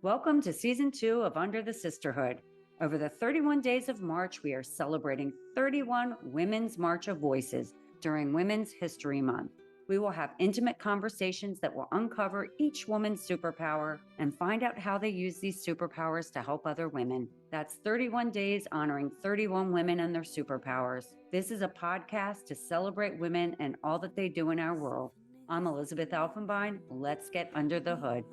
Welcome to Season 2 of Under the Sisterhood. Over the 31 days of March, we are celebrating 31 Women's March of Voices during Women's History Month. We will have intimate conversations that will uncover each woman's superpower and find out how they use these superpowers to help other women. That's 31 days honoring 31 women and their superpowers. This is a podcast to celebrate women and all that they do in our world. I'm Elizabeth Elfenbein. Let's get under the hood.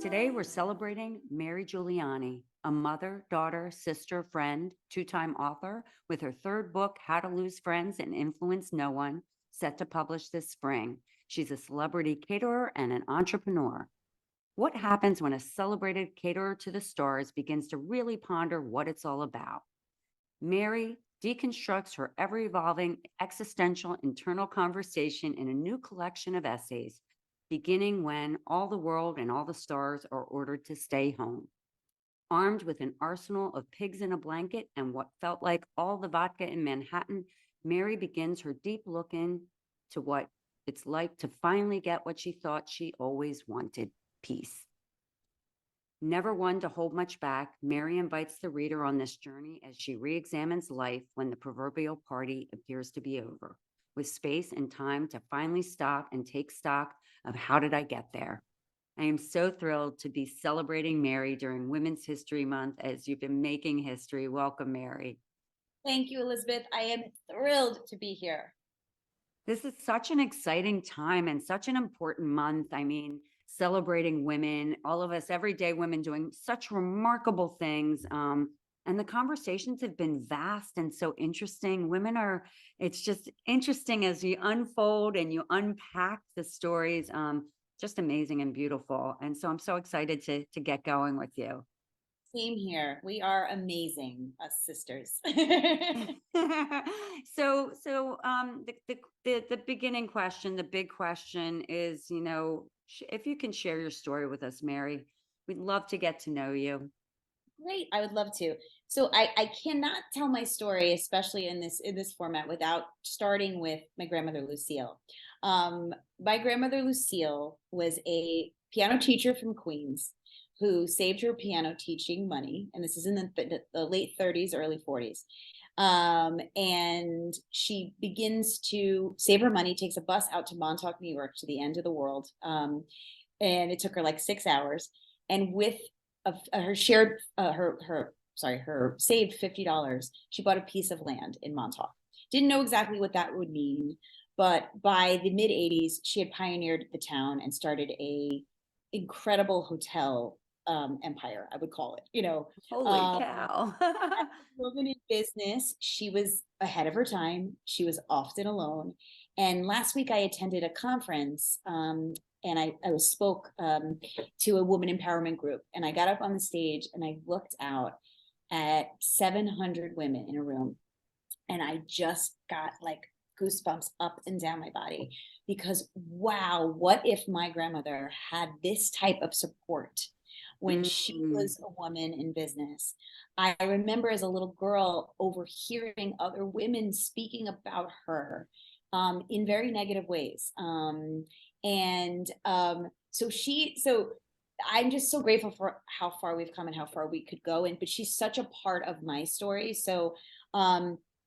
Today, we're celebrating Mary Giuliani, a mother, daughter, sister, friend, two-time author with her third book, How to Lose Friends and Influence No One, set to publish this spring. She's a celebrity caterer and an entrepreneur. What happens when a celebrated caterer to the stars begins to really ponder what it's all about? Mary deconstructs her ever-evolving existential internal conversation in a new collection of essays, beginning when all the world and all the stars are ordered to stay home. Armed with an arsenal of pigs in a blanket and what felt like all the vodka in Manhattan, Mary begins her deep look into what it's like to finally get what she thought she always wanted: peace. Never one to hold much back, Mary invites the reader on this journey as she re-examines life when the proverbial party appears to be over, with space and time to finally stop and take stock of how did I get there. I am so thrilled to be celebrating Mary during Women's History Month as you've been making history. Welcome, Mary. Thank you, Elizabeth. I am thrilled to be here. This is such an exciting time and such an important month. I mean, celebrating women, all of us, everyday women doing such remarkable things. And the conversations have been vast and so interesting. It's just interesting as you unfold and you unpack the stories, just amazing and beautiful. And so I'm so excited to get going with you. Same here. We are amazing, us sisters. The beginning question, the big question is, if you can share your story with us, Mary, we'd love to get to know you. Great. I would love to. So I cannot tell my story, especially in this format, without starting with my grandmother, Lucille. My grandmother, Lucille, was a piano teacher from Queens who saved her piano teaching money. And this is in the late 30s, early 40s. And she begins to save her money, takes a bus out to Montauk, New York, to the end of the world. And it took her like 6 hours. And with her saved $50, she bought a piece of land in Montauk. Didn't know exactly what that would mean, but by the mid 80s, she had pioneered the town and started a incredible hotel empire, I would call it. Holy cow. Woman in business, she was ahead of her time. She was often alone. And last week I attended a conference, and I spoke to a woman empowerment group. And I got up on the stage and I looked out at 700 women in a room. And I just got like goosebumps up and down my body, because wow, what if my grandmother had this type of support when she was a woman in business? I remember as a little girl overhearing other women speaking about her in very negative ways. So I'm just so grateful for how far we've come and how far we could go. But she's such a part of my story. So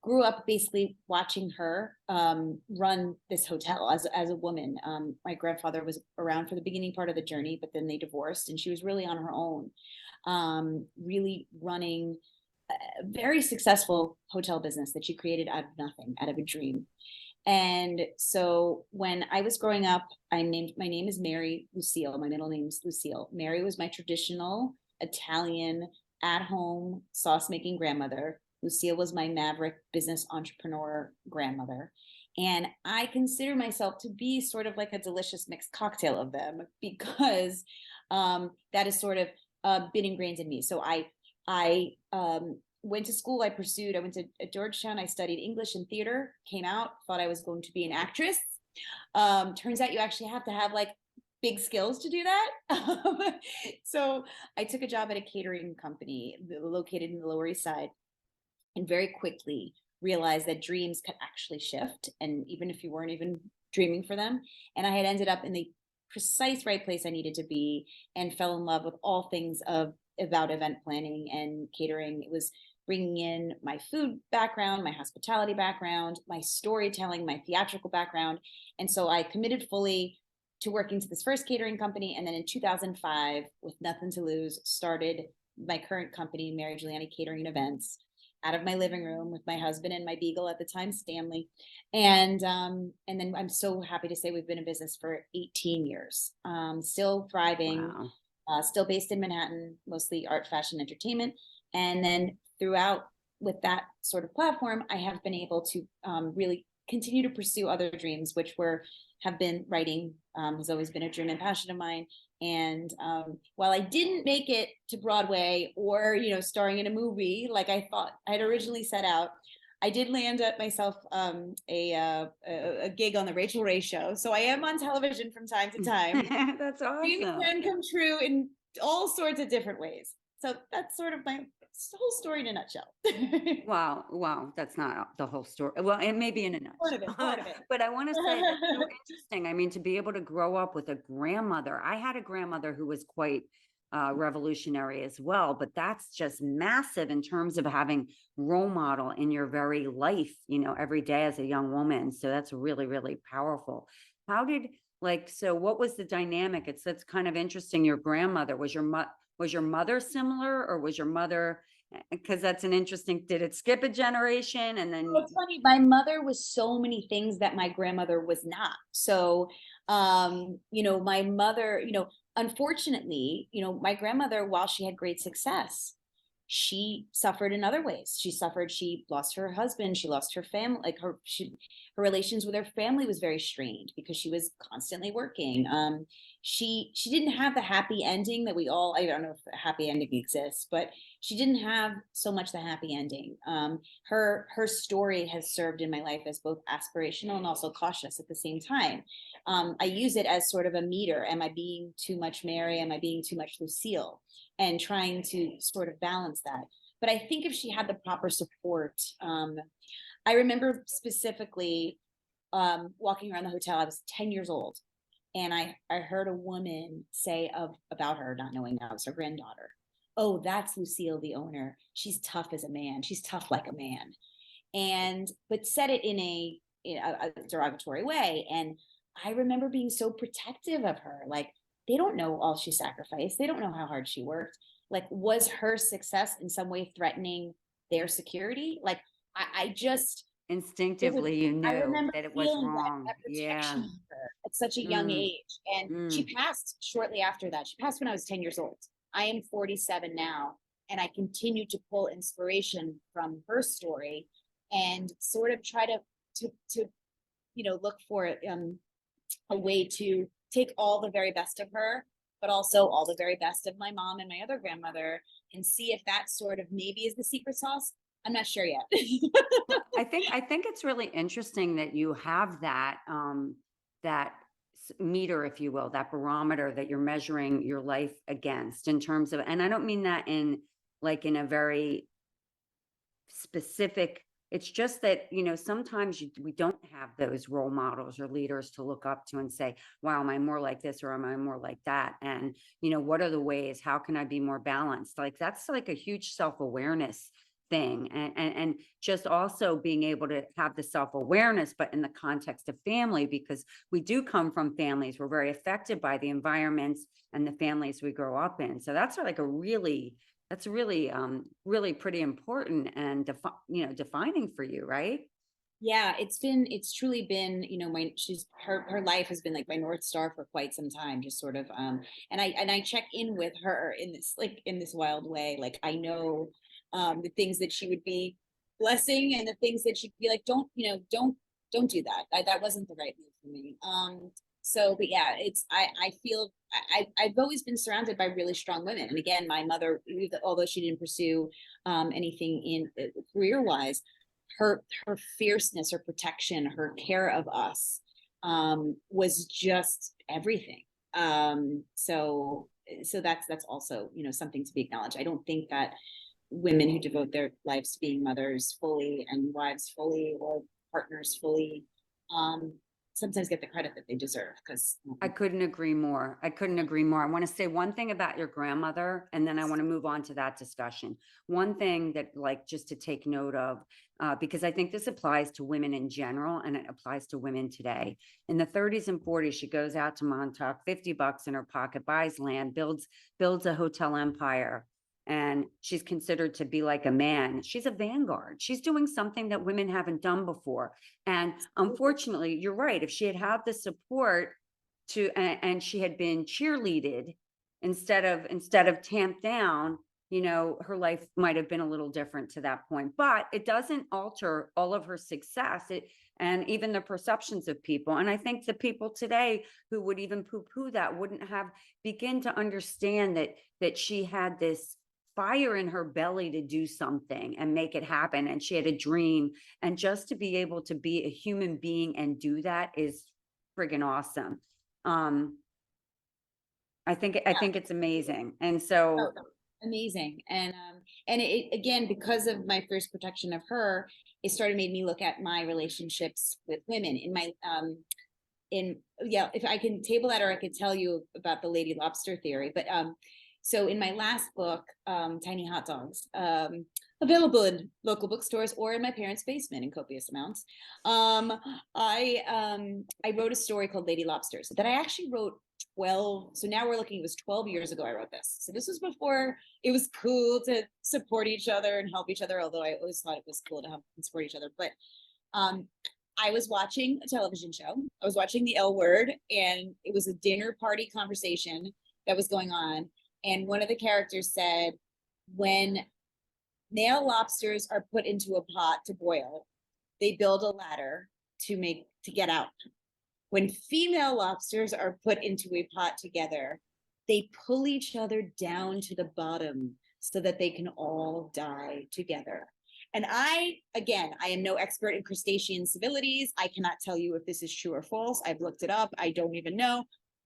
grew up basically watching her run this hotel as a woman. My grandfather was around for the beginning part of the journey, but then they divorced and she was really on her own, really running a very successful hotel business that she created out of nothing, out of a dream. And so when I was growing up, my name is Mary Lucille. My middle name is Lucille. Mary was my traditional Italian at-home sauce-making grandmother. Lucille was my maverick business entrepreneur grandmother. And I consider myself to be sort of like a delicious mixed cocktail of them, because that is sort of been ingrained in me. So I went to school. I went to Georgetown. I studied English and theater, came out, thought I was going to be an actress. Turns out you actually have to have like big skills to do that. So I took a job at a catering company located in the Lower East Side, and very quickly realized that dreams could actually shift, and even if you weren't even dreaming for them. And I had ended up in the precise right place I needed to be, and fell in love with all things of about event planning and catering. It was bringing in my food background, my hospitality background, my storytelling, my theatrical background. And so I committed fully to working to this first catering company. And then in 2005, with nothing to lose, started my current company, Mary Giuliani Catering and Events, out of my living room with my husband and my beagle at the time, Stanley. And then I'm so happy to say we've been in business for 18 years, still thriving, Wow. still based in Manhattan, mostly art, fashion, entertainment. And then throughout with that sort of platform, I have been able to really continue to pursue other dreams, which have been writing, has always been a dream and passion of mine. And while I didn't make it to Broadway or, starring in a movie like I thought I had originally set out, I did land at myself a gig on the Rachel Ray show. So I am on television from time to time. That's Dreams awesome. can come true in all sorts of different ways. So that's sort of my whole story in a nutshell. Wow, wow, that's not the whole story. Well, it may be in a Part of it, nutshell, part of it. but I want to say that's so interesting. I mean, to be able to grow up with a grandmother. I had a grandmother who was quite revolutionary as well, but that's just massive in terms of having role model in your very life, every day as a young woman. So that's really, really powerful. How did so what was the dynamic? That's kind of interesting. Your grandmother was your mother similar, or was your mother? Because that's an interesting, did it skip a generation and then Well, it's funny. My mother was so many things that my grandmother was not. So, my mother, unfortunately, my grandmother, while she had great success, she suffered in other ways. She lost her husband, she lost her family, like her relations with her family was very strained because she was constantly working. She didn't have the happy ending that we all, I don't know if a happy ending exists, but she didn't have so much the happy ending. Her story has served in my life as both aspirational and also cautious at the same time. I use it as sort of a meter. Am I being too much Mary? Am I being too much Lucille? And trying to sort of balance that. But I think if she had the proper support, I remember specifically walking around the hotel. I was 10 years old, and I heard a woman say about her, not knowing that was her granddaughter, "Oh, that's Lucille, the owner. She's tough as a man. She's tough like a man." But said it in a derogatory way. And I remember being so protective of her. Like, they don't know all she sacrificed. They don't know how hard she worked. Like, was her success in some way threatening their security? Like, I just, it was, instinctively you I knew remember that it was feeling wrong? that protection Yeah. of her at such a young Mm, age. And she mm. passed shortly after that. She passed when I was 10 years old. I am 47 now, and I continue to pull inspiration from her story and sort of try to look for a way to take all the very best of her, but also all the very best of my mom and my other grandmother, and see if that sort of maybe is the secret sauce. I'm not sure yet. Well, I think it's really interesting that you have that meter, if you will, that barometer that you're measuring your life against in terms of, and I don't mean that in a very specific. It's just that, sometimes we don't have those role models or leaders to look up to and say, wow, am I more like this or am I more like that? And, what are the ways? How can I be more balanced? Like, that's like a huge self-awareness thing. And just also being able to have the self-awareness, but in the context of family, because we do come from families. We're very affected by the environments and the families we grow up in. So that's really, really pretty important and defining for you, right? Yeah, it's truly been, her life has been like my North Star for quite some time, just sort of, and I check in with her in this wild way. Like, I know the things that she would be blessing and the things that she'd be like, don't do that. That wasn't the right move for me. So, but yeah, I feel I've always been surrounded by really strong women. And again, my mother, although she didn't pursue anything in career wise, her fierceness, her protection, her care of us was just everything. So that's also, something to be acknowledged. I don't think that women who devote their lives to being mothers fully and wives fully or partners fully, um, sometimes get the credit that they deserve because I couldn't agree more. I couldn't agree more. I want to say one thing about your grandmother, and then I want to move on to that discussion. One thing that, like, just to take note of, because I think this applies to women in general, and it applies to women today. In the 30s and 40s, she goes out to Montauk, 50 bucks in her pocket, buys land, builds a hotel empire, and she's considered to be like a man. She's a vanguard. She's doing something that women haven't done before. And unfortunately, you're right. If she had the support and she had been cheerleaded instead of tamped down, her life might have been a little different to that point. But it doesn't alter all of her success, and even the perceptions of people. And I think the people today who would even poo-poo that wouldn't have begin to understand that she had this fire in her belly to do something and make it happen, and she had a dream, and just to be able to be a human being and do that is friggin' awesome. um I think it's amazing. And Oh, so amazing. And it again, because of my first protection of her, it started made me look at my relationships with women in my in yeah, if I can table that or I could tell you about the lady lobster theory. But so in my last book, Tiny Hot Dogs, available in local bookstores or in my parents' basement in copious amounts. I wrote a story called Lady Lobsters that I actually wrote 12. So now we're looking, it was 12 years ago I wrote this. So this was before it was cool to support each other and help each other, although I always thought it was cool to help and support each other. But um I was watching a television show. I was watching The L Word, and it was a dinner party conversation that was going on. And one of the characters said, when male lobsters are put into a pot to boil, they build a ladder to get out. When female lobsters are put into a pot together, they pull each other down to the bottom so that they can all die together. And again, I am no expert in crustacean civilities. I cannot tell you if this is true or false. I've looked it up. I don't even know.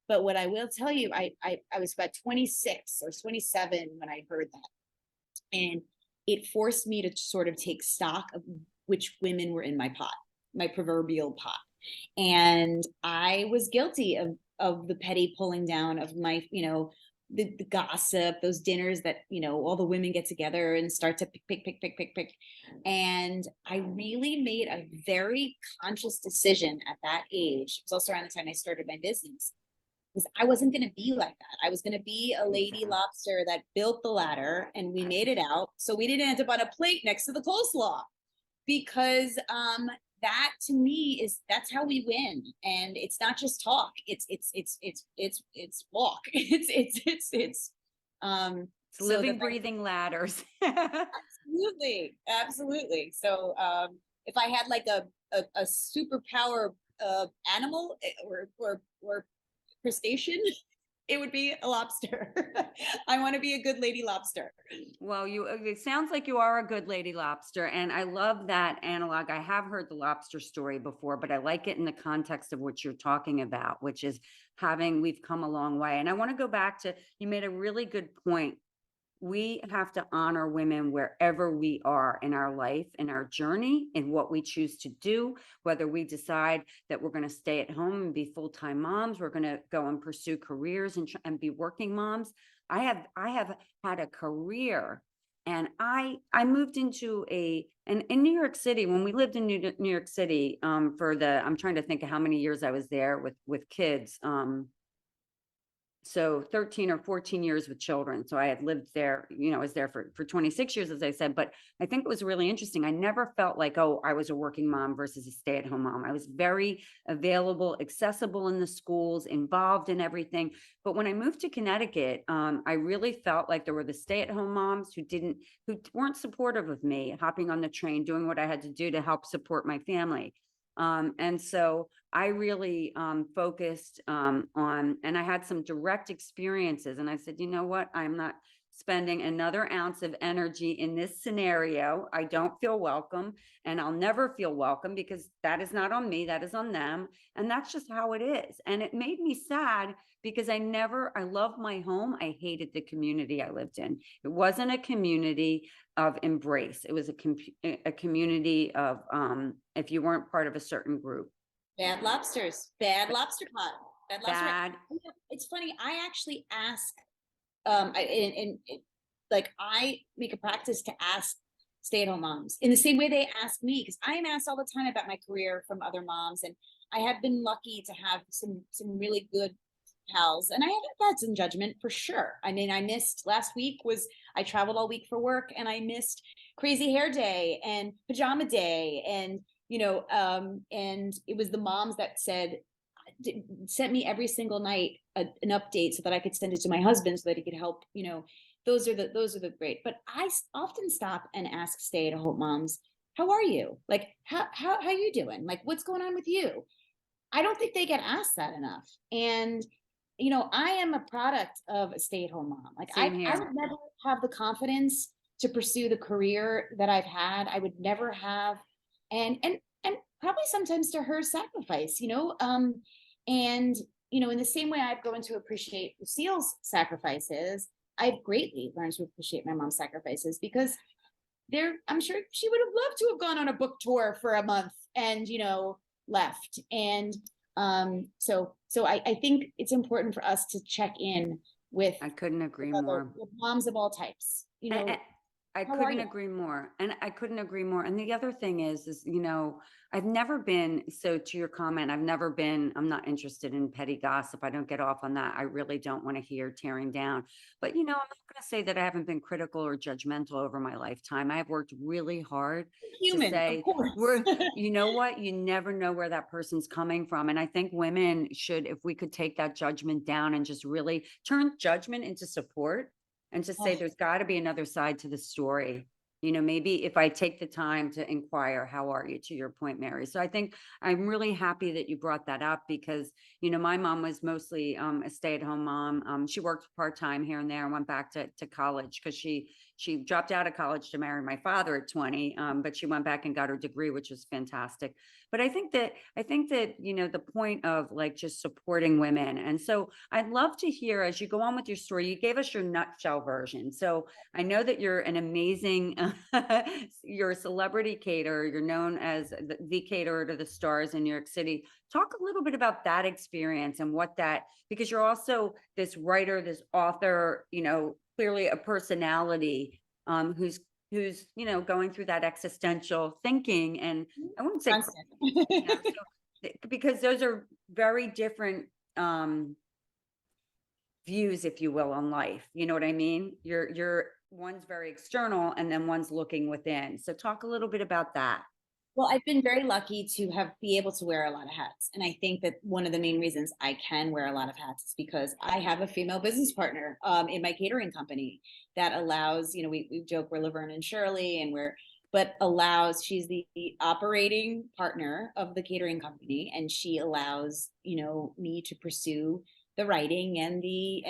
But what I will tell you, I was about 26 or 27 when I heard that. And it forced me to sort of take stock of which women were in my pot, my proverbial pot. And I was guilty of the petty pulling down of my, the gossip, those dinners that, all the women get together and start to pick. And I really made a very conscious decision at that age. It was also around the time I started my business, because I wasn't going to be like that. I was going to be a lady lobster that built the ladder and we made it out. So we didn't end up on a plate next to the coleslaw, because that to me that's how we win. And it's not just talk, it's walk. it's So living, breathing ladders. absolutely. So if I had like a superpower animal or crustacean, it would be a lobster. I want to be a good lady lobster. Well, it sounds like you are a good lady lobster, and I love that analog. I have heard the lobster story before, but I like it in the context of what you're talking about, which is we've come a long way. And I want to go back to, you made a really good point. We have to honor women wherever we are in our life, in our journey, in what we choose to do, whether we decide that we're going to stay at home and be full-time moms, we're going to go and pursue careers and be working moms. I have had a career, and I moved into and in New York City, when we lived in New York City, I'm trying to think of how many years I was there with kids. So 13 or 14 years with children. So I had lived there, I was there for 26 years, as I said. But I think it was really interesting. I never felt like, oh, I was a working mom versus a stay-at-home mom. I was very available, accessible in the schools, involved in everything. But when I moved to Connecticut, I really felt like there were the stay-at-home moms who weren't supportive of me hopping on the train, doing what I had to do to help support my family. And so I really focused on, and I had some direct experiences, and I said, you know what, I'm not spending another ounce of energy in this scenario. I don't feel welcome, and I'll never feel welcome because that is not on me, that is on them. And that's just how it is. And it made me sad because I love my home. I hated the community I lived in. It wasn't a community of embrace. It was a community of, if you weren't part of a certain group. Bad lobsters, bad lobster pot, bad lobster. Bad. It's funny. I actually ask, like I make a practice to ask stay-at-home moms in the same way they ask me, because I am asked all the time about my career from other moms, and I have been lucky to have some really good pals, and I have had some judgment for sure. I mean, I missed last week I traveled all week for work, and I missed crazy hair day and pajama day, and and it was the moms that sent me every single night an update so that I could send it to my husband so that he could help. Those are the great. But I often stop and ask stay-at-home moms, how are you? Like, how you doing? Like, what's going on with you? I don't think they get asked that enough. And I am a product of a stay-at-home mom. Like, I would never have the confidence to pursue the career that I've had. I would never have, and probably sometimes to her sacrifice, and in the same way I've grown to appreciate Lucille's sacrifices, I've greatly learned to appreciate my mom's sacrifices, because I'm sure she would have loved to have gone on a book tour for a month and left. And so I think it's important for us to check in with, I couldn't agree more. With moms of all types. I couldn't agree more. And I couldn't agree more. And the other thing is, I've never been, so to your comment, I'm not interested in petty gossip. I don't get off on that. I really don't want to hear tearing down. But, I'm not going to say that I haven't been critical or judgmental over my lifetime. I've worked really hard to say, of course. you know what? You never know where that person's coming from. And I think women should, if we could take that judgment down and just really turn judgment into support, and just say there's got to be another side to the story. Maybe if I take the time to inquire, how are you, to your point, Mary? So I think I'm really happy that you brought that up, because, my mom was mostly a stay-at-home mom. She worked part-time here and there and went back to college, because she dropped out of college to marry my father at 20, but she went back and got her degree, which was fantastic. But I think that, the point of like just supporting women. And so I'd love to hear, as you go on with your story, you gave us your nutshell version. So I know that you're an amazing, you're a celebrity caterer. You're known as the caterer to the stars in New York City. Talk a little bit about that experience and because you're also this writer, this author, clearly a personality, who's going through that existential thinking. And I wouldn't say because those are very different views, if you will, on life. You know what I mean? You're one's very external and then one's looking within. So talk a little bit about that. Well, I've been very lucky to be able to wear a lot of hats. And I think that one of the main reasons I can wear a lot of hats is because I have a female business partner in my catering company that allows, we joke we're Laverne and Shirley, and she's the operating partner of the catering company, and she allows, me to pursue the writing and the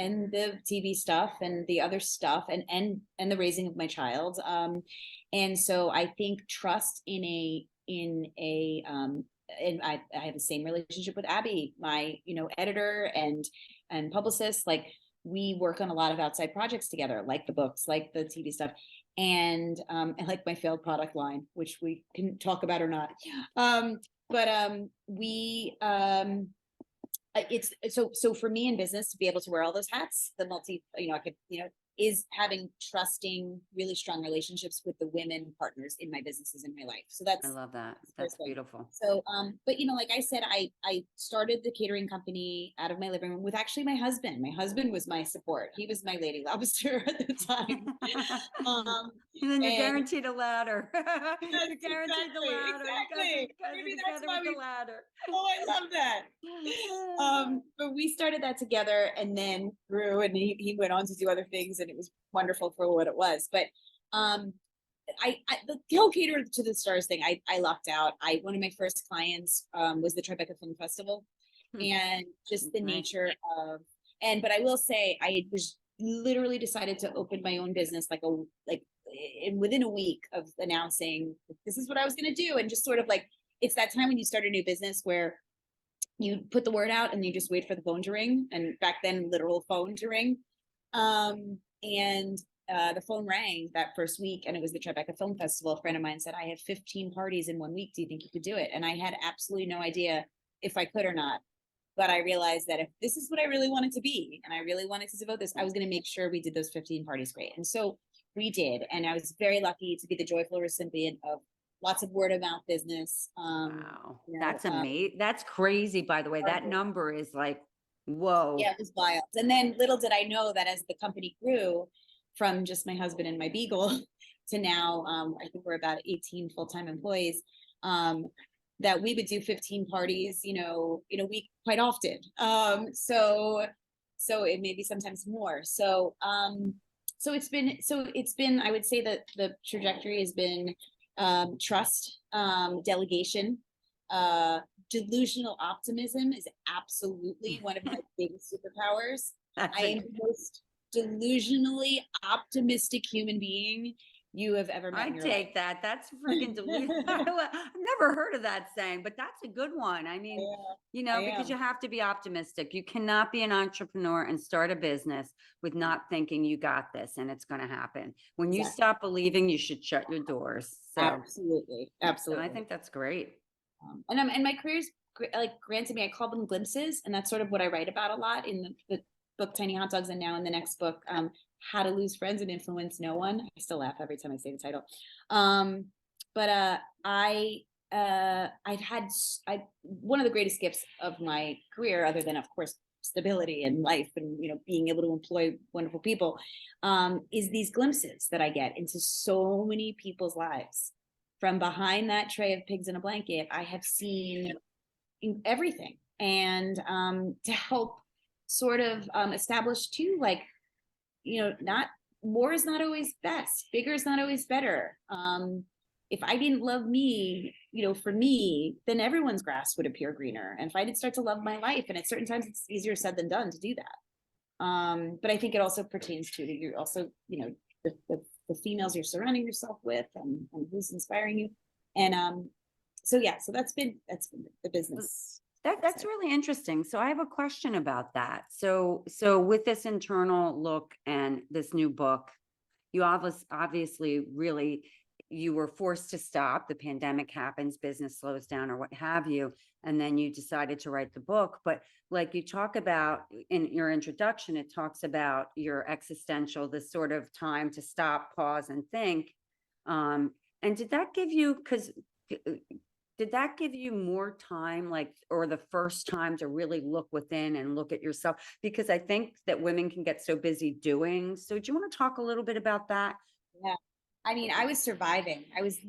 TV stuff and the other stuff and the raising of my child. And so I think trust and I have the same relationship with Abby, my, editor and publicist. Like, we work on a lot of outside projects together, like the books, like the TV stuff, and like my failed product line, which we can talk about or not. It's so for me in business to be able to wear all those hats, I could, is having trusting, really strong relationships with the women partners in my businesses in my life. So I love that. That's beautiful. So, but like I said, I started the catering company out of my living room with actually my husband. My husband was my support. He was my lady lobster at the time. And then you're guaranteed a ladder. You're guaranteed the ladder. Exactly. Maybe that's why the ladder. Oh, I love that. But we started that together and then grew, and he went on to do other things, and it was wonderful for what it was. But the whole cater to the stars thing, I lucked out. One of my first clients was the Tribeca Film Festival, and just the nature of, but I will say I was literally decided to open my own business within a week of announcing this is what I was going to do. And just sort of like, it's that time when you start a new business where you put the word out and you just wait for the phone to ring. And back then, literal phone to ring. The phone rang that first week, and it was the Tribeca Film Festival. A friend of mine said, I have 15 parties in 1 week. Do you think you could do it? And I had absolutely no idea if I could or not. But I realized that if this is what I really wanted to be, and I really wanted to devote this, I was going to make sure we did those 15 parties great. And so we did. And I was very lucky to be the joyful recipient of lots of word of mouth business. Wow. That's amazing. That's crazy, by the way. That number is like, whoa. Yeah, it was wild. And then little did I know that as the company grew from just my husband and my beagle to now, I think we're about 18 full-time employees, that we would do 15 parties, in a week quite often. So it may be sometimes more. So it's been, I would say that the trajectory has been trust, delegation, delusional optimism is absolutely one of my biggest superpowers. I am the most delusionally optimistic human being you have ever met. I take that. That's freaking delusional. I've never heard of that saying, but that's a good one. I mean, because you have to be optimistic. You cannot be an entrepreneur and start a business with not thinking you got this and it's going to happen. When you stop believing, you should shut your doors. So, absolutely. So I think that's great. And my career's like granted me, I call them glimpses, and that's sort of what I write about a lot in the book Tiny Hot Dogs, and now in the next book, How to Lose Friends and Influence No One. I still laugh every time I say the title. I've had one of the greatest gifts of my career, other than of course stability and life and being able to employ wonderful people, is these glimpses that I get into so many people's lives. From behind that tray of pigs in a blanket, I have seen everything, and to help sort of establish too, like, not more is not always best, bigger is not always better. If I didn't love me, for me, then everyone's grass would appear greener. And if I did start to love my life, and at certain times it's easier said than done to do that. But I think it also pertains to that you're also, the females you're surrounding yourself with, and who's inspiring you. And so that's been the business. That's really interesting. So I have a question about that. So with this internal look and this new book, you obviously really, you were forced to stop. The pandemic happens, business slows down or what have you. And then you decided to write the book. But like you talk about in your introduction, it talks about your existential, this sort of time to stop, pause and think. And did that give you, did that give you more time, or the first time to really look within and look at yourself? Because I think that women can get so busy doing. So do you want to talk a little bit about that? Yeah. I mean, I was surviving. I was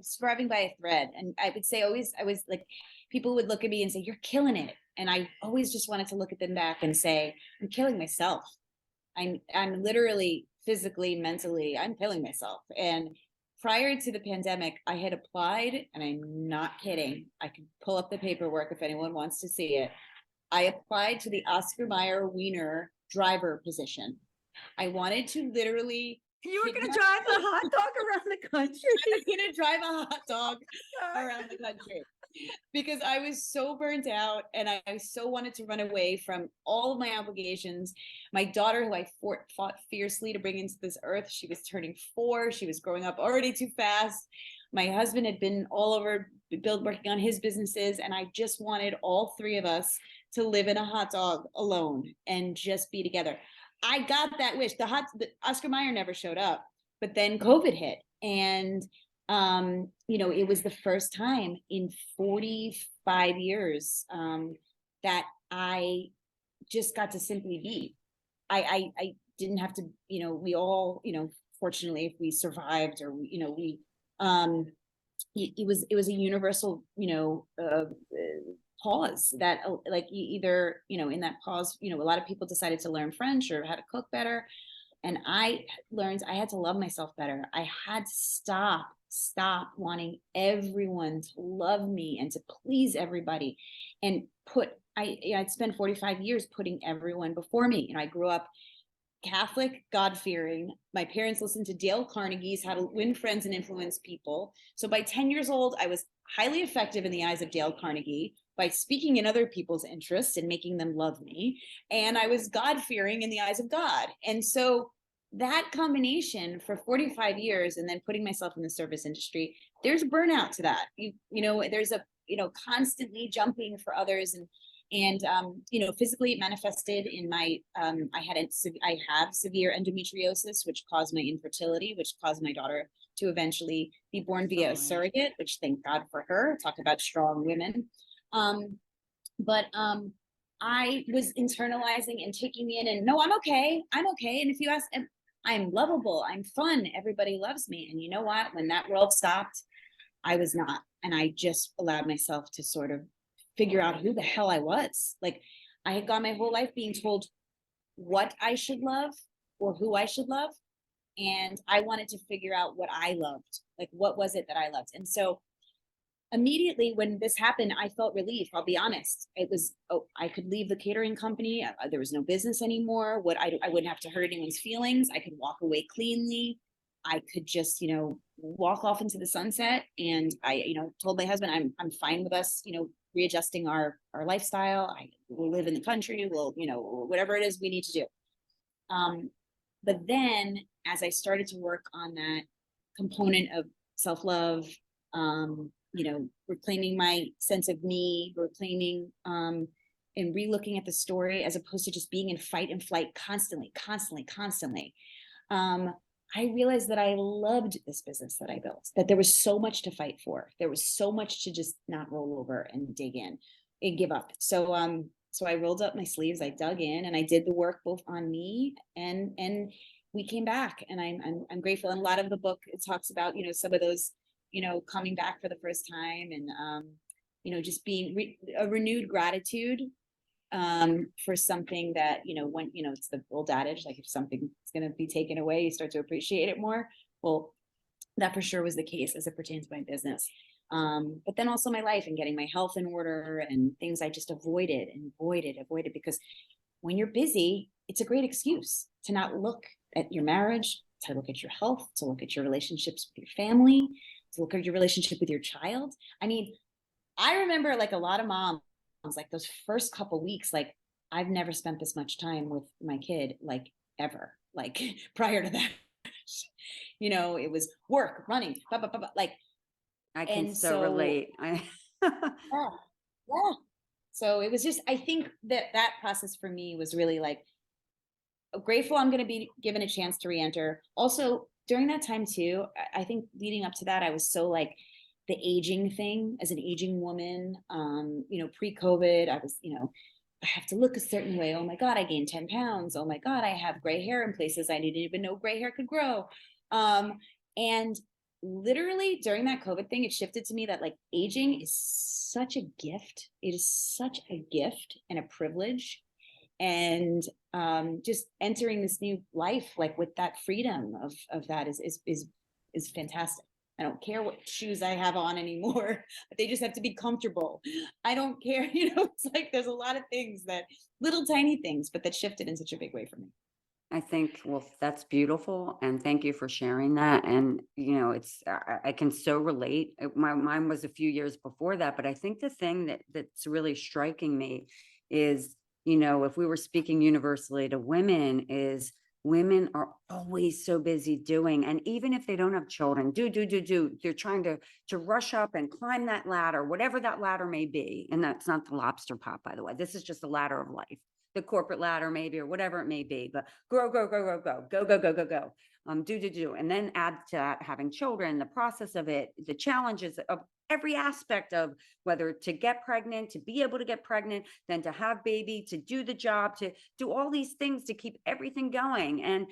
surviving by a thread. And I would say I was like, people would look at me and say, you're killing it. And I always just wanted to look at them back and say, I'm killing myself. I'm literally, physically, mentally, I'm killing myself. And prior to the pandemic, I had applied, and I'm not kidding, I can pull up the paperwork if anyone wants to see it. I applied to the Oscar Mayer Wiener driver position. I wanted to literally. You were going to drive a hot dog around the country. I was going to drive a hot dog around the country because I was so burnt out, and I so wanted to run away from all of my obligations. My daughter, who I fought fiercely to bring into this earth, she was turning 4. She was growing up already too fast. My husband had been all over working on his businesses, and I just wanted all 3 of us to live in a hot dog alone and just be together. I got that wish. The Oscar Mayer never showed up, but then COVID hit, and it was the first time in 45 years that I just got to simply be. I didn't have to, we all, fortunately, if we survived, or it was a universal, pause that, like, either, in that pause, a lot of people decided to learn French or how to cook better. And I learned I had to love myself better. I had to stop wanting everyone to love me and to please everybody, and I'd spent 45 years putting everyone before me. I grew up Catholic, God-fearing. My parents listened to Dale Carnegie's How to Win Friends and Influence People. So by 10 years old, I was highly effective in the eyes of Dale Carnegie by speaking in other people's interests and making them love me. And I was God-fearing in the eyes of God. And so that combination for 45 years and then putting myself in the service industry, there's burnout to that. There's a, constantly jumping for others and physically it manifested in my I have severe endometriosis, which caused my infertility, which caused my daughter to eventually be born via a surrogate, which thank God for her. Talk about strong women. But I was internalizing and taking me in, and no, I'm okay, and if you ask, I'm lovable, I'm fun, everybody loves me. And you know what, when that world stopped, I was not. And I just allowed myself to sort of figure out who the hell I was. Like, I had gone my whole life being told what I should love or who I should love. And I wanted to figure out what I loved. Like, what was it that I loved? And so immediately when this happened, I felt relief. I'll be honest. It was, I could leave the catering company. There was no business anymore. I wouldn't have to hurt anyone's feelings. I could walk away cleanly. I could just, walk off into the sunset. And I, told my husband, I'm fine with us, readjusting our lifestyle. We'll live in the country. We'll, whatever it is we need to do. But then as I started to work on that component of self-love, reclaiming my sense of me, reclaiming and relooking at the story as opposed to just being in fight and flight constantly. I realized that I loved this business that I built, that there was so much to fight for. There was so much to just not roll over and dig in and give up. So I rolled up my sleeves, I dug in, and I did the work both on me and we came back. And I'm grateful. And a lot of the book, it talks about, some of those, coming back for the first time and, just being a renewed gratitude for something that, when, it's the old adage, like if something is going to be taken away, you start to appreciate it more. Well, that for sure was the case as it pertains to my business. But then also my life and getting my health in order and things I just avoided because when you're busy, it's a great excuse to not look at your marriage, to look at your health, to look at your relationships with your family, to look at your relationship with your child. I mean, I remember like a lot of moms, like those first couple weeks, like I've never spent this much time with my kid, like ever, like prior to that, it was work, running, blah, blah, blah, blah, like, I can and so relate. yeah, yeah. So it was just, I think that process for me was really like, grateful I'm going to be given a chance to re-enter. Also during that time too, I think leading up to that, I was so like the aging thing as an aging woman, pre-COVID, I was, I have to look a certain way. Oh my God, I gained 10 pounds. Oh my God, I have gray hair in places I didn't even know gray hair could grow. And literally during that COVID thing, it shifted to me that like aging is such a gift. It is such a gift and a privilege. And just entering this new life, like with that freedom of that is fantastic. I don't care what shoes I have on anymore. They just have to be comfortable. I don't care. It's like there's a lot of things that little tiny things, but that shifted in such a big way for me. I think, well, that's beautiful. And thank you for sharing that. And, I can so relate. Mine was a few years before that, but I think the thing that's really striking me is, if we were speaking universally to women, is women are always so busy doing, and even if they don't have children, they're trying to rush up and climb that ladder, whatever that ladder may be. And that's not the lobster pot, by the way. This is just the ladder of life, the corporate ladder maybe, or whatever it may be, but grow, go, do. And then add to that having children, the process of it, the challenges of every aspect of whether to get pregnant, to be able to get pregnant, then to have baby, to do the job, to do all these things to keep everything going. And,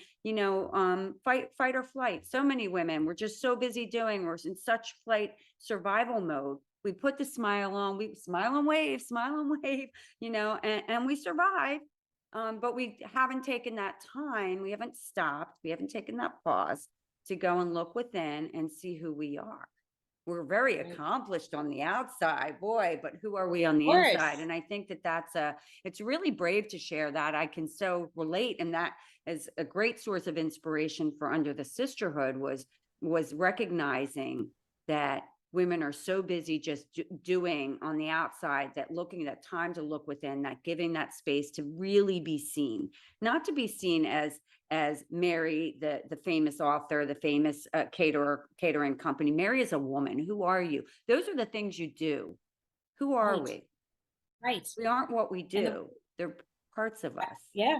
fight or flight. So many women, we're just so busy doing, we're in such flight survival mode. We put the smile on, we smile and wave, and we survive. But we haven't taken that time. We haven't stopped. We haven't taken that pause to go and look within and see who we are. we're very Right. accomplished on the outside, boy, but who are we on the Course. inside? And I think that it's really brave to share that. I can so relate. And that is a great source of inspiration for Under the Sisterhood was recognizing that women are so busy just doing on the outside, that looking, that time to look within, that giving that space to really be seen, not to be seen as Mary, the famous author, the famous catering company. Mary is a woman. Who are you? Those are the things you do. Who are Right. we? Right. We aren't what we And do. They're parts of us. yeah,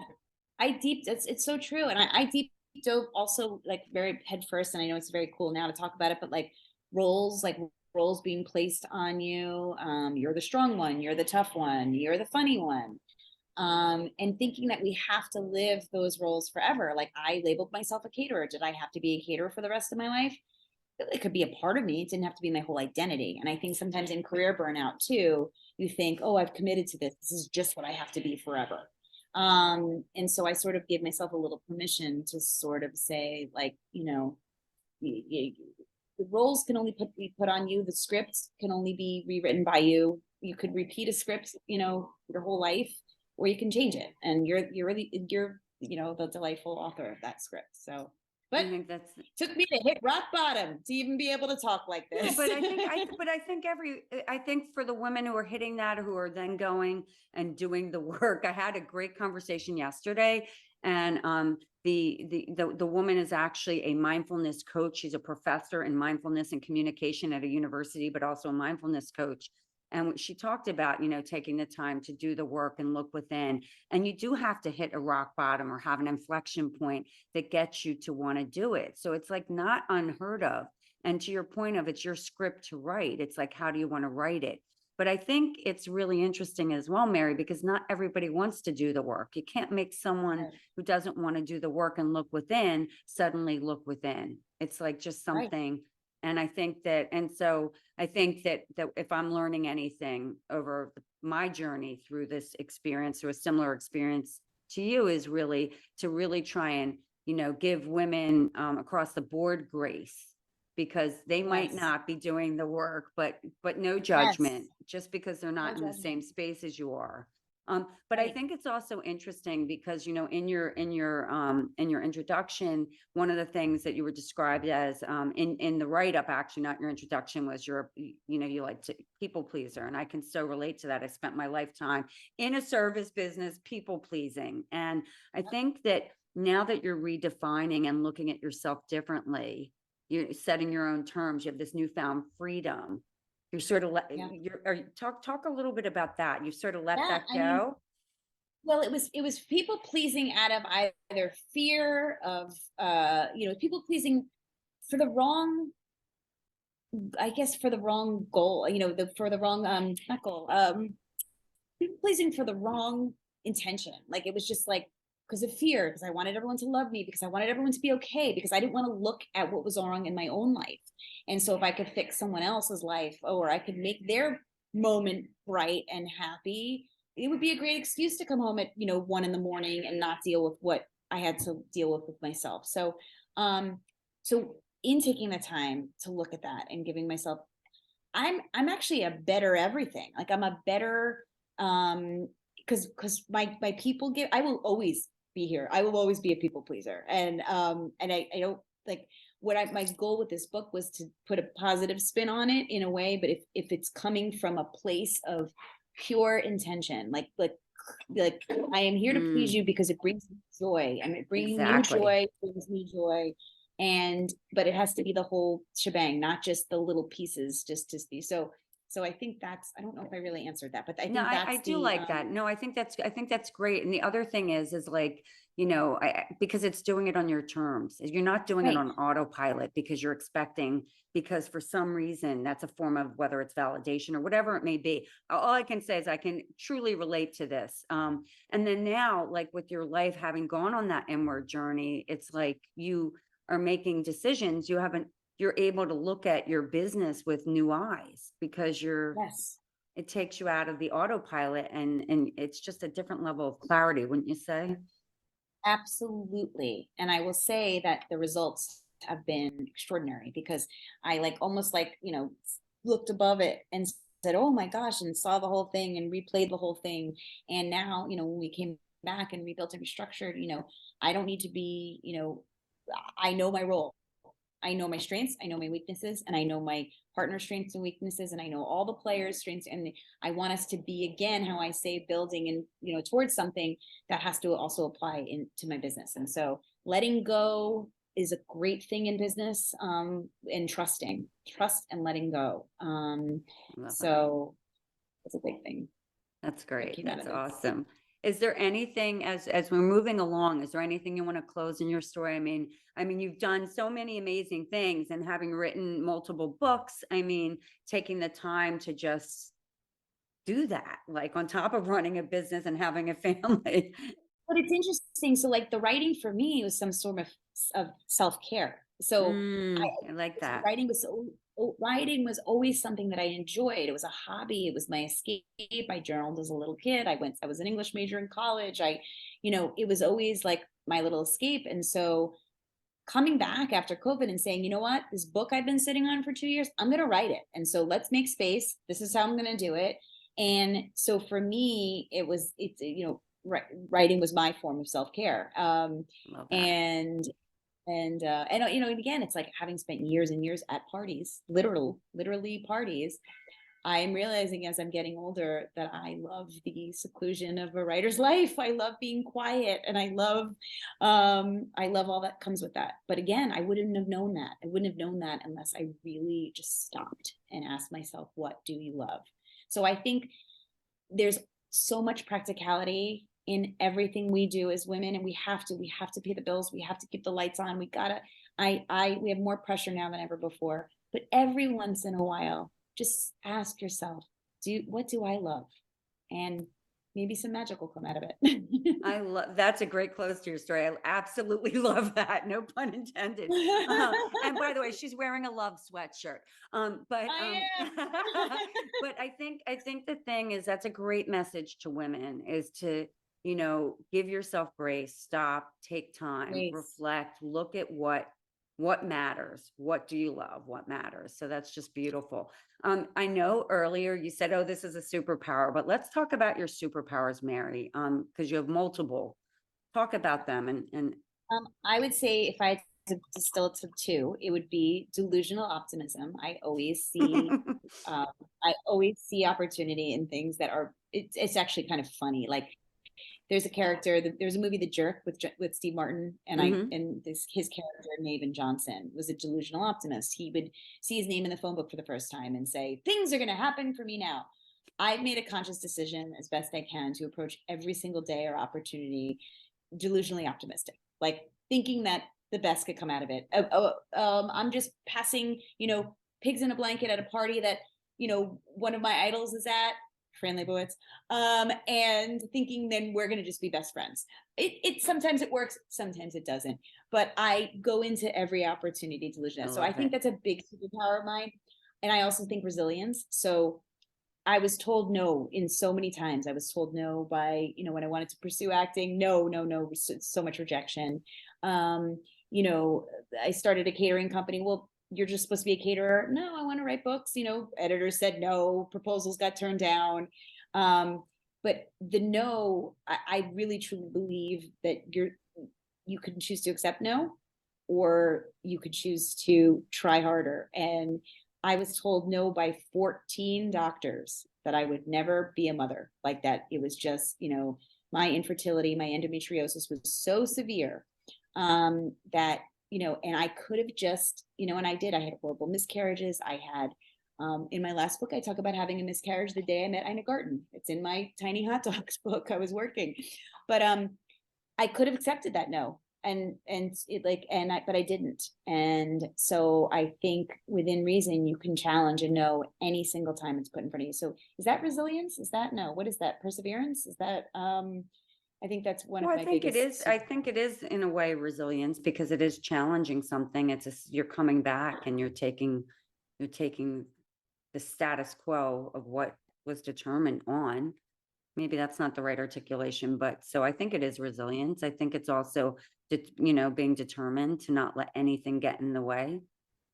it's so true. And I deep dove also like very head first. And I know it's very cool now to talk about it, but like roles being placed on you. You're the strong one, you're the tough one, you're the funny one. And thinking that we have to live those roles forever. Like I labeled myself a caterer. Did I have to be a caterer for the rest of my life? It could be a part of me. It didn't have to be my whole identity. And I think sometimes in career burnout too, you think, oh, I've committed to this. This is just what I have to be forever. And so I sort of gave myself a little permission to sort of say, like, the roles can only be put on you. The scripts can only be rewritten by you. You could repeat a script, your whole life, or you can change it. And you're the delightful author of that script. So, but I think that's took me to hit rock bottom to even be able to talk like no, this. but I think for the women who are hitting that, who are then going and doing the work. I had a great conversation yesterday, and the woman is actually a mindfulness coach. She's a professor in mindfulness and communication at a university, but also a mindfulness coach. And she talked about, taking the time to do the work and look within. And you do have to hit a rock bottom or have an inflection point that gets you to want to do it. So it's like not unheard of. And to your point of it's your script to write, it's like, how do you want to write it? But I think it's really interesting as well, Mary, because not everybody wants to do the work. You can't make someone Right. who doesn't want to do the work and look within suddenly look within. It's like just Right. something. And I think that, and so I think that if I'm learning anything over my journey through this experience, or a similar experience to you, is really to really try and, give women across the board grace, because they might Yes. not be doing the work, but no Yes. judgment just because they're No not in the same judgment. space as you are. But I Right. think it's also interesting because, in your introduction, one of the things that you were described as in the write-up, actually, not your introduction, was you like to people pleaser. And I can so relate to that. I spent my lifetime in a service business, people pleasing. And I think that now that you're redefining and looking at yourself differently, you're setting your own terms, you have this newfound freedom. You're sort of Yeah. talk a little bit about that. You've sort of let Yeah. that I mean, go. well, it was people pleasing out of either fear of, people pleasing for the wrong, I guess, for the wrong goal, for the wrong, not goal, people pleasing for the wrong intention. Like it was just like because of fear, because I wanted everyone to love me, because I wanted everyone to be okay, because I didn't want to look at what was wrong in my own life. And so if I could fix someone else's life, or I could make their moment bright and happy, it would be a great excuse to come home at 1 a.m. and not deal with what I had to deal with myself. So in taking the time to look at that and giving myself, I'm actually a better everything. Like I'm a better, because my people give, I will always be here. I will always be a people pleaser. And I don't like my goal with this book was to put a positive spin on it in a way, but if it's coming from a place of pure intention, like I am here to please you because it brings me joy, and it bringing you Exactly. joy brings me joy. But it has to be the whole shebang, not just the little pieces, just to be so I think I don't know if I really answered that, but I No, think I that's do like that. No, I think that's great. And the other thing is like, because it's doing it on your terms. You're not doing it right. on autopilot because you're expecting, because for some reason that's a form of, whether it's validation or whatever it may be. All I can say is I can truly relate to this. And then now, like with your life having gone on that inward journey, it's like you are making decisions. You're able to look at your business with new eyes, because Yes, it takes you out of the autopilot, and it's just a different level of clarity, wouldn't you say? absolutely. And I will say that the results have been extraordinary, because I like almost like, looked above it and said, oh my gosh, and saw the whole thing and replayed the whole thing. And now, when we came back and rebuilt and restructured, I don't need to be, I know my role. I know my strengths, I know my weaknesses, and I know my partner's strengths and weaknesses, and I know all the players' strengths. And I want us to be, again, how I say, building and, towards something that has to also apply into my business. And so letting go is a great thing in business, and trust and letting go. Love it. So it's a big thing. That's that great. came out That's of this. awesome. Is there anything, as we're moving along, is there anything you want to close in your story? I mean, you've done so many amazing things, and having written multiple books, taking the time to just do that, like on top of running a business and having a family. But it's interesting. So like the writing for me was some sort of self-care. So I like that. writing was always something that I enjoyed. It was a hobby. It was my escape. I journaled as a little kid. I was an English major in college. It was always like my little escape. And so coming back after COVID and saying, you know what, this book I've been sitting on for 2 years, I'm going to write it. And so let's make space. This is how I'm going to do it. And so for me, writing was my form of self-care. Love that. And again, it's like having spent years and years at parties, literally parties. I'm realizing as I'm getting older that I love the seclusion of a writer's life. I love being quiet, and I love all that comes with that. But again, I wouldn't have known that. I wouldn't have known that unless I really just stopped and asked myself, what do you love? So I think there's so much practicality in everything we do as women, and we have to pay the bills. We have to keep the lights on. We have more pressure now than ever before, but every once in a while, just ask yourself, what do I love? And maybe some magic will come out of it. That's a great close to your story. I absolutely love that. No pun intended. And by the way, she's wearing a love sweatshirt. But I am. but I think the thing is, that's a great message to women, is to, give yourself grace, stop, take time, Grace. reflect, look at what matters. What do you love? What matters? So that's just beautiful. I know earlier you said, oh, this is a superpower, but let's talk about your superpowers, Mary, because you have multiple. Talk about them. And I would say, if I had to distill it to two, it would be delusional optimism. I always see opportunity in things that are, it's actually kind of funny. Like, there's a movie, The Jerk, with Steve Martin, and his character, Maven Johnson, was a delusional optimist. He would see his name in the phone book for the first time and say, things are going to happen for me now. I've made a conscious decision, as best I can, to approach every single day or opportunity delusionally optimistic, like thinking that the best could come out of it. I'm just passing, pigs in a blanket at a party that, one of my idols is at, Fran Lebowitz, and thinking then we're going to just be best friends. It sometimes it works, sometimes it doesn't. But I go into every opportunity delusional. So I think that's a big superpower of mine. And I also think resilience. So I was told no in so many times. I was told no by, when I wanted to pursue acting, no, so much rejection. I started a catering company. Well, you're just supposed to be a caterer. No, I want to write books. Editors said no, proposals got turned down. But the no, I really truly believe that you can choose to accept no, or you could choose to try harder. And I was told no by 14 doctors that I would never be a mother like that. It was just, my infertility, my endometriosis was so severe, that, and I could have just, and I did. I had horrible miscarriages. I had, in my last book, I talk about having a miscarriage the day I met Ina Garten. It's in my Tiny Hot Dogs book. I was working, but I could have accepted that no, but I didn't. And so I think within reason, you can challenge a no any single time it's put in front of you. So is that resilience? Is that no? What is that? Perseverance? Is that I think that's one of my biggest. I think it is in a way resilience, because it is challenging something. You're coming back and you're taking the status quo of what was determined on, maybe that's not the right articulation, but so I think it is resilience. I think it's also, being determined to not let anything get in the way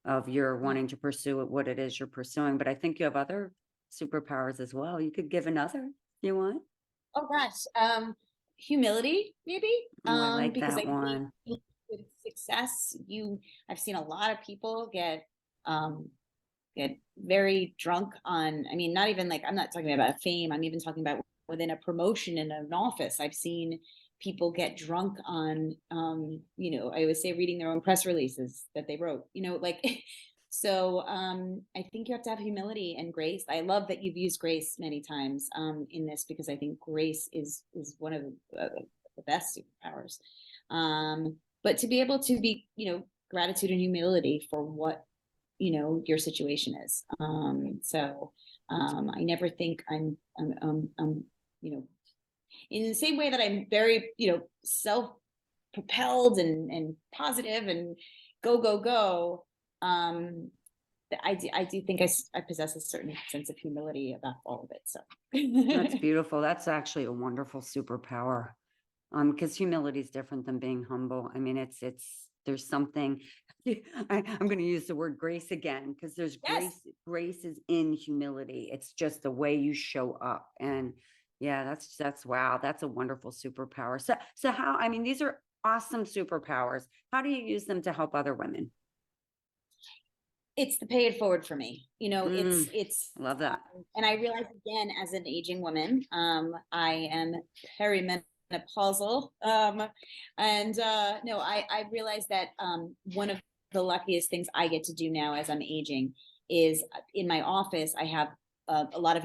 of your Yeah. wanting to pursue what it is you're pursuing. But I think you have other superpowers as well. You could give another if you want. Oh gosh, humility maybe, Oh, I like because that I think one. with success, I've seen a lot of people um, get very drunk on, I mean, not even like, I'm not talking about fame, I'm even talking about within a promotion in an office. I've seen people get drunk on, I always say reading their own press releases that they wrote, like, so I think you have to have humility and grace. I love that you've used grace many times in this, because I think grace is one of the best superpowers. But to be able to be, gratitude and humility for what your situation is. I never think I'm in the same way that I'm very self propelled and positive and go. I do think I possess a certain sense of humility about all of it. So That's beautiful. That's actually a wonderful superpower. Because humility is different than being humble. I mean, there's something, I'm going to use the word grace again, because there's yes, grace is in humility. It's just the way you show up. And yeah, wow. That's a wonderful superpower. So how, I mean, these are awesome superpowers. How do you use them to help other women? it's the pay it forward for me. Mm, It's love that. and I realize again, as an aging woman, I am perimenopausal. And no, I realize that one of the luckiest things I get to do now as I'm aging is in my office, I have a lot of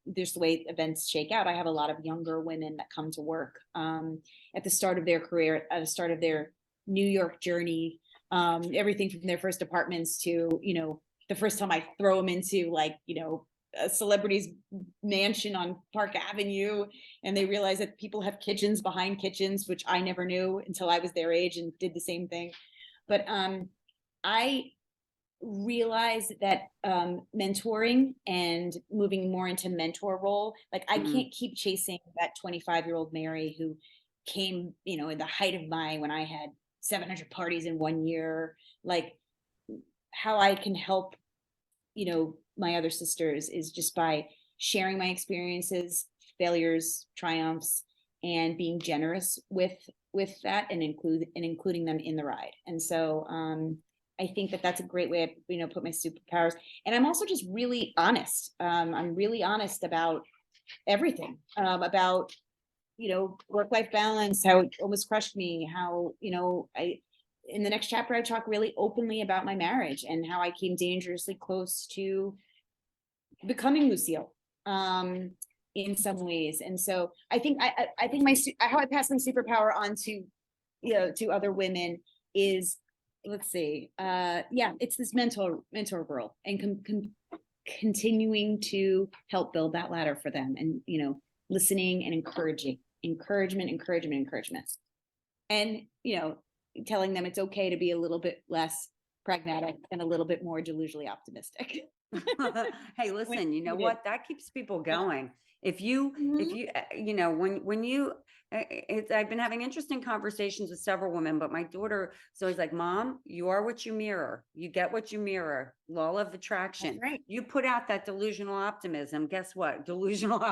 there's the way events shake out. I have a lot of younger women that come to work at the start of their career, at the start of their New York journey, everything from their first apartments to, the first time I throw them into like, a celebrity's mansion on Park Avenue, and they realize that people have kitchens behind kitchens, which I never knew until I was their age and did the same thing. But I realized that mentoring and moving more into mentor role, like I Mm, can't keep chasing that 25-year-old Mary who came, in the height of when I had 700 parties in 1 year. Like, how I can help my other sisters is just by sharing my experiences, failures, triumphs, and being generous with that, and including them in the ride. And so I think that that's a great way to put my superpowers. And I'm also just really honest. I'm really honest about everything, about work-life balance, how it almost crushed me, how I in the next chapter I talk really openly about my marriage and how I came dangerously close to becoming Lucille in some ways. And so I think I think how I pass my superpower on to to other women is, let's see, yeah, it's this mentor role, and continuing to help build that ladder for them, and listening and encouragement, and telling them it's okay to be a little bit less pragmatic and a little bit more delusionally optimistic. Hey, When listen, you know needed. what? That keeps people Yeah. going. If Mhm. you, when you, I've been having interesting conversations with several women, but my daughter is always like, Mom, you are what you mirror. You get what you mirror. Law of That's attraction. right. You put out that delusional optimism. Guess what? Delusional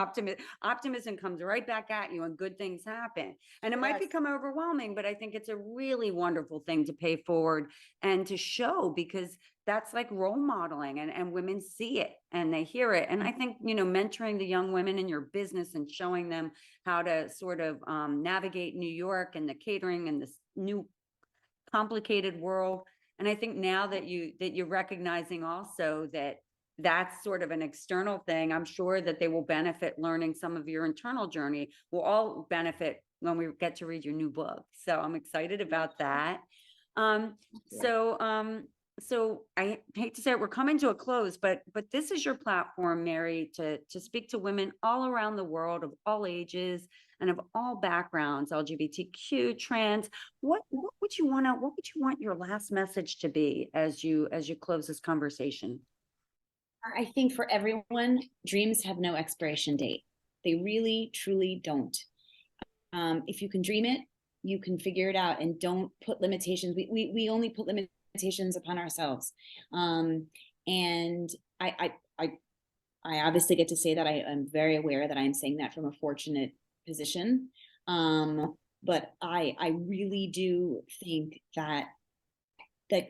optimism comes right back at you, and good things happen. And it might Yes. become overwhelming, but I think it's a really wonderful thing to pay forward and to show, because that's like role modeling, and women see it and they hear it. And I think, mentoring the young women in your business and showing them how to sort of navigate New York and the catering and this new complicated world. And I think now that you're recognizing also that that's sort of an external thing, I'm sure that they will benefit learning some of your internal journey. We'll all benefit when we get to read your new book. So I'm excited about that. Um, Yeah. so so I hate to say it, we're coming to a close, but this is your platform, Mary, to speak to women all around the world of all ages and of all backgrounds, LGBTQ, trans. What would you want your last message to be as you close this conversation? I think for everyone, dreams have no expiration date. They really, truly don't. If you can dream it, you can figure it out, and don't put limitations. We only put limitations upon ourselves. And I obviously get to say that I am very aware that I'm saying that from a fortunate position. But I really do think that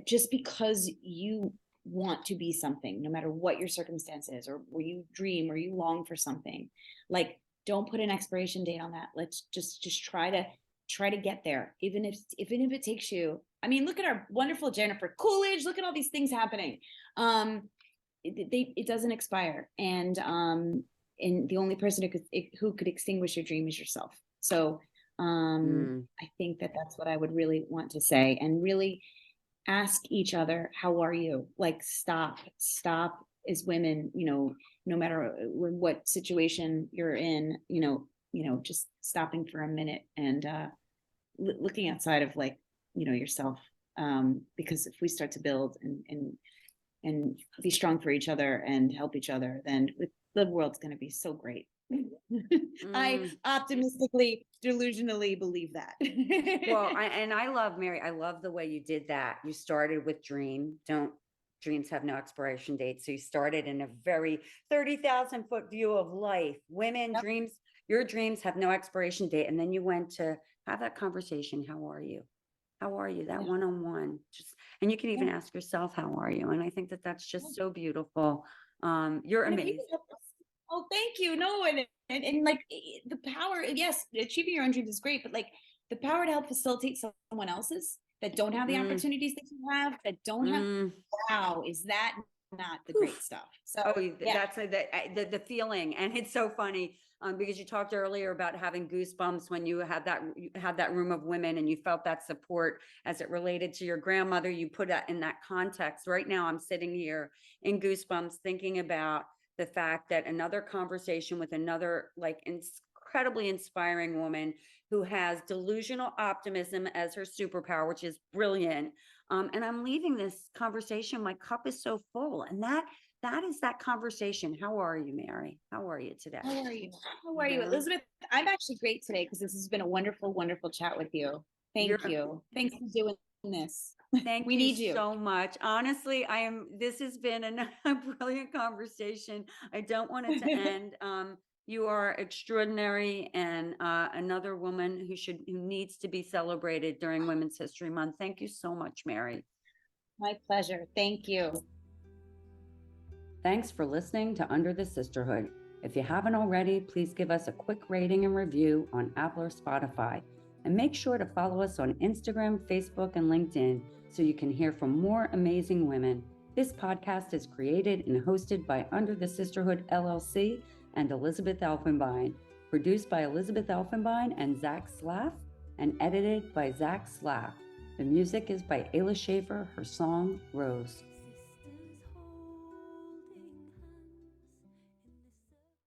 just because you want to be something, no matter what your circumstance is, or where you dream or you long for something, like, don't put an expiration date on that. Let's just try to get there, even if it takes you. I mean, look at our wonderful Jennifer Coolidge. Look at all these things happening. It doesn't expire, and the only person who could extinguish your dream is yourself. So I think that that's what I would really want to say, and really ask each other, how are you? Like, stop as women, no matter what situation you're in, just stopping for a minute and looking outside of, like, yourself. Because if we start to build and be strong for each other and help each other, then the world's going to be so great. I optimistically, delusionally believe that. Well, I love, Mary, I love the way you did that. You started with dreams have no expiration date. So you started in a very 30,000-foot view of life. Women, Yep. your dreams have no expiration date. And then you went to have that conversation. How are you? How are you? That Yeah. one-on-one, and you can even Yeah. ask yourself, how are you? And I think that that's just so beautiful. You're And if you amazing. can help us- Oh, thank you. No, and like, the power, yes, achieving your own dreams is great, but like, the power to help facilitate someone else's that don't have the Mm, opportunities that you have, that don't have, mm. wow, is that not the Whew. great stuff? So Oh, yeah. that's the feeling. And it's so funny because you talked earlier about having goosebumps when you had that room of women and you felt that support as it related to your grandmother. You put that in that context. Right now, I'm sitting here in goosebumps thinking about the fact that another conversation with another, like, incredibly inspiring woman who has delusional optimism as her superpower, which is brilliant. And I'm leaving this conversation, my cup is so full. And that is that conversation. How are you, Mary? How are you today? How are you? How are you, Elizabeth? I'm actually great today because this has been a wonderful, wonderful chat with you. Thank you. Thanks for doing this. Thank We you need you. so much. Honestly, this has been a brilliant conversation. I don't want it to end. You are extraordinary, and another woman who needs to be celebrated during Women's History Month. Thank you so much, Mary. My pleasure. Thank you. Thanks for listening to Under the Sisterhood. If you haven't already, please give us a quick rating and review on Apple or Spotify. And make sure to follow us on Instagram, Facebook, and LinkedIn so you can hear from more amazing women. This podcast is created and hosted by Under the Sisterhood LLC and Elizabeth Elfenbein, produced by Elizabeth Elfenbein and Zach Slaff, and edited by Zach Slaff. The music is by Ayla Schaefer, her song, Rose.